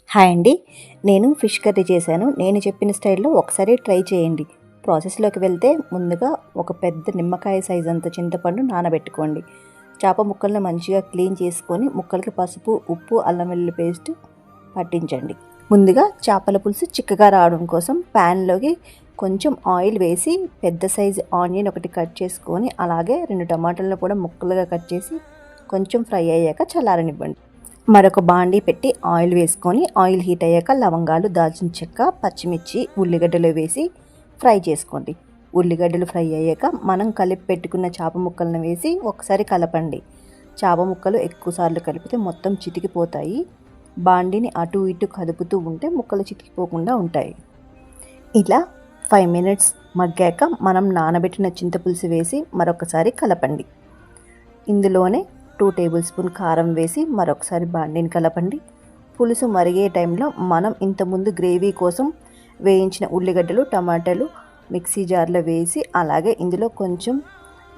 Hi అండి. నేను fish curry చేశాను. నేను చెప్పిన స్టైల్లో ఒకసారి ట్రై చేయండి. ప్రాసెస్లోకి వెళ్తే ముందుగా ఒక పెద్ద నిమ్మకాయ సైజ్ అంత చింతపండు నానబెట్టుకోండి. చేప ముక్కలను మంచిగా క్లీన్ చేసుకొని ముక్కలకి పసుపు, ఉప్పు, అల్లం వెల్లుల్లి పేస్ట్ పట్టించండి. ముందుగా చేపల పులుసు చిక్కగా రావడం కోసం ప్యాన్లోకి కొంచెం ఆయిల్ వేసి పెద్ద సైజు ఆనియన్ ఒకటి కట్ చేసుకొని అలాగే 2 టమాటాలను కూడా ముక్కలుగా కట్ చేసి కొంచెం ఫ్రై అయ్యాక చల్లారనివ్వండి. మరొక బాండీ పెట్టి ఆయిల్ వేసుకొని ఆయిల్ హీట్ అయ్యాక లవంగాలు, దాల్చిన చెక్క, పచ్చిమిర్చి, ఉల్లిగడ్డలు వేసి ఫ్రై చేసుకోండి. ఉల్లిగడ్డలు ఫ్రై అయ్యాక మనం కలిపి పెట్టుకున్న చేప ముక్కలను వేసి ఒకసారి కలపండి. చేప ముక్కలు ఎక్కువసార్లు కలిపితే మొత్తం చితికిపోతాయి. బాండీని అటు ఇటు కదుపుతూ ఉంటే ముక్కలు చితికిపోకుండా ఉంటాయి. ఇలా 5 మినిట్స్ మగ్గాక మనం నానబెట్టిన చింతపులుసు వేసి మరొకసారి కలపండి. ఇందులోనే 2 టేబుల్ స్పూన్ కారం వేసి మరొకసారి బాండీని కలపండి. పులుసు మరిగే టైంలో మనం ఇంతకుముందు గ్రేవీ కోసం వేయించిన ఉల్లిగడ్డలు, టమాటాలు మిక్సీ జార్లో వేసి అలాగే ఇందులో కొంచెం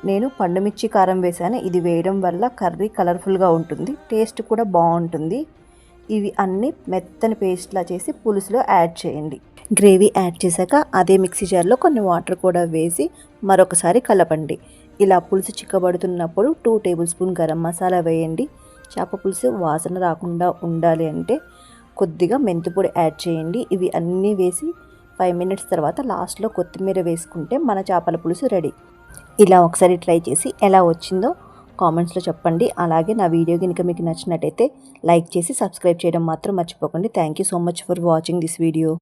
నేను పండుమిర్చి కారం వేసాను. ఇది వేయడం వల్ల కర్రీ కలర్ఫుల్గా ఉంటుంది, టేస్ట్ కూడా బాగుంటుంది. ఇవి అన్నీ మెత్తని పేస్ట్లా చేసి పులుసులో యాడ్ చేయండి. గ్రేవీ యాడ్ చేశాక అదే మిక్సీ జార్లో కొన్ని వాటర్ కూడా వేసి మరొకసారి కలపండి. ఇలా పులుసు చిక్కబడుతున్నప్పుడు 2 టేబుల్ స్పూన్ గరం మసాలా వేయండి. చేప పులుసు వాసన రాకుండా ఉండాలి అంటే కొద్దిగా మెంతిపొడి యాడ్ చేయండి. ఇవి అన్నీ వేసి 5 మినిట్స్ తర్వాత లాస్ట్లో కొత్తిమీర వేసుకుంటే మన చేపల పులుసు రెడీ. ఇలా ఒకసారి ట్రై చేసి ఎలా వచ్చిందో కామెంట్స్లో చెప్పండి. అలాగే నా వీడియో కనుక మీకు నచ్చినట్టయితే లైక్ చేసి సబ్స్క్రైబ్ చేయడం మాత్రం మర్చిపోకండి. Thank you so much for watching this video.